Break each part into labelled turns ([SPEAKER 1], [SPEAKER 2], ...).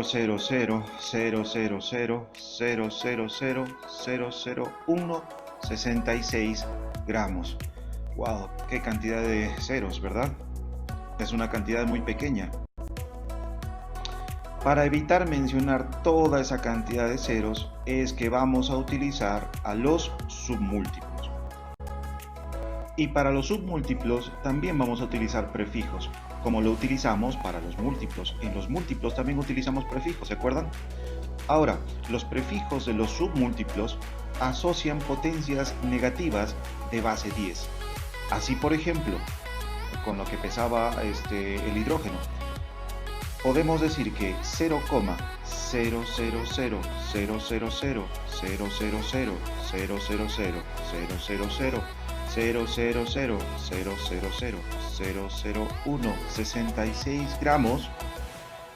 [SPEAKER 1] 0,000000000000166 gramos. ¡Wow! ¡Qué cantidad de ceros!, ¿verdad? Es una cantidad muy pequeña. Para evitar mencionar toda esa cantidad de ceros, es que vamos a utilizar a los submúltiplos. Y para los submúltiplos también vamos a utilizar prefijos, como lo utilizamos para los múltiplos. En los múltiplos también utilizamos prefijos, ¿se acuerdan? Ahora, los prefijos de los submúltiplos asocian potencias negativas de base 10. Así, por ejemplo, con lo que pesaba el hidrógeno, podemos decir que 0,000000000000000000166 gramos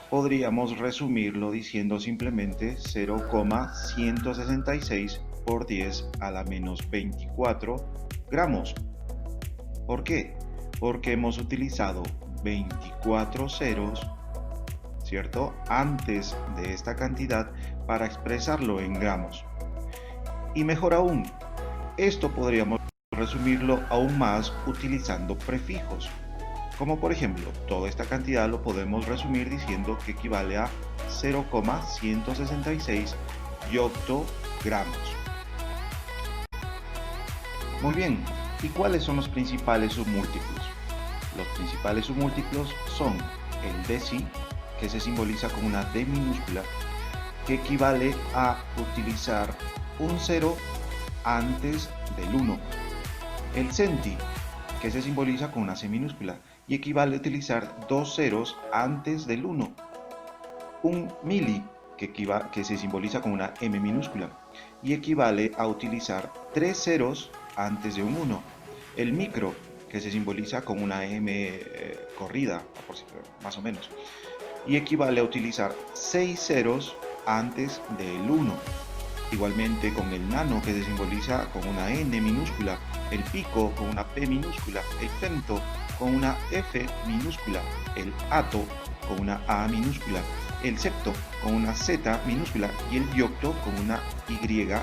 [SPEAKER 1] podríamos resumirlo diciendo simplemente 0,166 por 10 a la menos 24 gramos. ¿Por qué? Porque hemos utilizado 24 ceros, ¿cierto?, antes de esta cantidad para expresarlo en gramos. Y mejor aún, esto podríamos resumirlo aún más utilizando prefijos. Como por ejemplo, toda esta cantidad lo podemos resumir diciendo que equivale a 0,166 yoctogramos. Muy bien, ¿y cuáles son los principales submúltiplos? Los principales submúltiplos son el deci, que se simboliza con una D minúscula, que equivale a utilizar un 0 antes del 1. El centi, que se simboliza con una C minúscula y equivale a utilizar dos ceros antes del 1. Un mili, que se simboliza con una M minúscula y equivale a utilizar tres ceros antes de un 1. El micro, que se simboliza con una M corrida, más o menos, y equivale a utilizar 6 ceros antes del 1. Igualmente con el nano, que se simboliza con una N minúscula, el pico con una P minúscula, el femto con una F minúscula, el ato con una A minúscula, el septo con una Z minúscula y el yocto con una Y minúscula.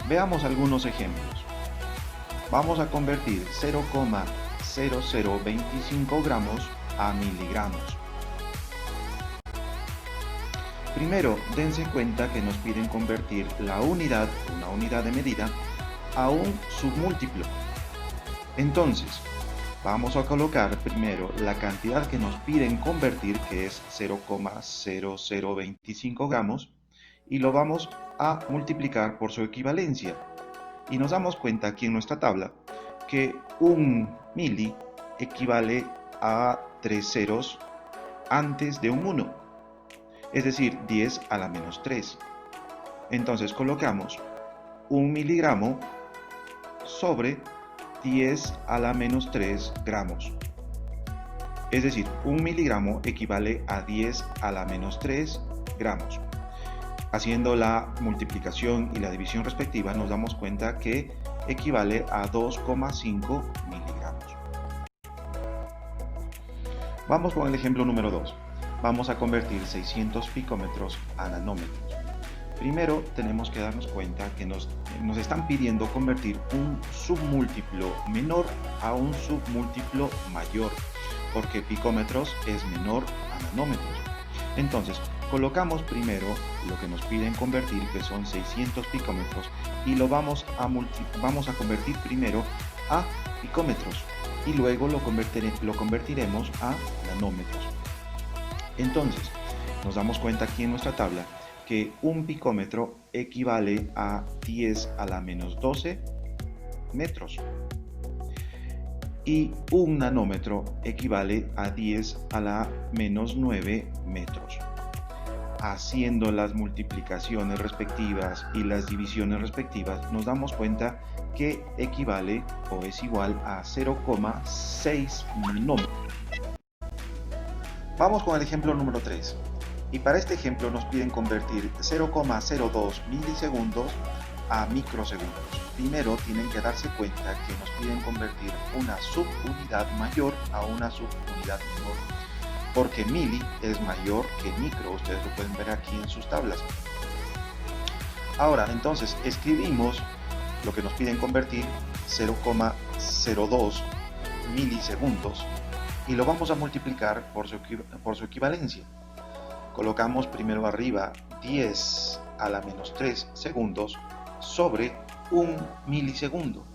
[SPEAKER 1] Veamos algunos ejemplos. Vamos a convertir 0,0025 gramos a miligramos. Primero, dense cuenta que nos piden convertir la unidad, una unidad de medida, a un submúltiplo. Entonces, vamos a colocar primero la cantidad que nos piden convertir, que es 0,0025 gramos, y lo vamos a multiplicar por su equivalencia. Y nos damos cuenta aquí en nuestra tabla que un mili equivale a 3 ceros antes de un 1, es decir, 10 a la menos 3. Entonces colocamos 1 miligramo sobre 10 a la menos 3 gramos. Es decir, 1 miligramo equivale a 10 a la menos 3 gramos. Haciendo la multiplicación y la división respectiva, nos damos cuenta que equivale a 2,5 miligramos. Vamos con el ejemplo número 2. Vamos a convertir 600 picómetros a nanómetros. Primero tenemos que darnos cuenta que nos están pidiendo convertir un submúltiplo menor a un submúltiplo mayor, porque picómetros es menor a nanómetros. Entonces, colocamos primero lo que nos piden convertir, que son 600 picómetros, y lo vamos a convertir primero a picómetros y luego lo convertiremos a nanómetros. Entonces, nos damos cuenta aquí en nuestra tabla que un picómetro equivale a 10 a la menos 12 metros y un nanómetro equivale a 10 a la menos 9 metros. Haciendo las multiplicaciones respectivas y las divisiones respectivas, nos damos cuenta que equivale o es igual a 0,6 nanómetros. Vamos con el ejemplo número 3. Y para este ejemplo nos piden convertir 0,02 milisegundos a microsegundos. Primero tienen que darse cuenta que nos piden convertir una subunidad mayor a una subunidad menor, porque mili es mayor que micro, ustedes lo pueden ver aquí en sus tablas. Ahora, entonces, escribimos lo que nos piden convertir, 0,02 milisegundos, y lo vamos a multiplicar por su equivalencia. Colocamos primero arriba 10 a la menos 3 segundos sobre 1 milisegundo.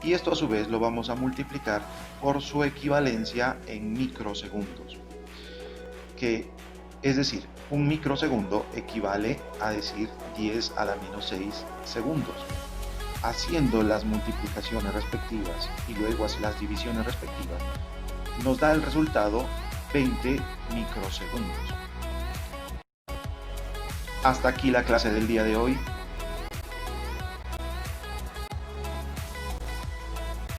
[SPEAKER 1] Y esto a su vez lo vamos a multiplicar por su equivalencia en microsegundos. Es decir, un microsegundo equivale a decir 10 a la menos 6 segundos. Haciendo las multiplicaciones respectivas y luego las divisiones respectivas, nos da el resultado 20 microsegundos. Hasta aquí la clase del día de hoy.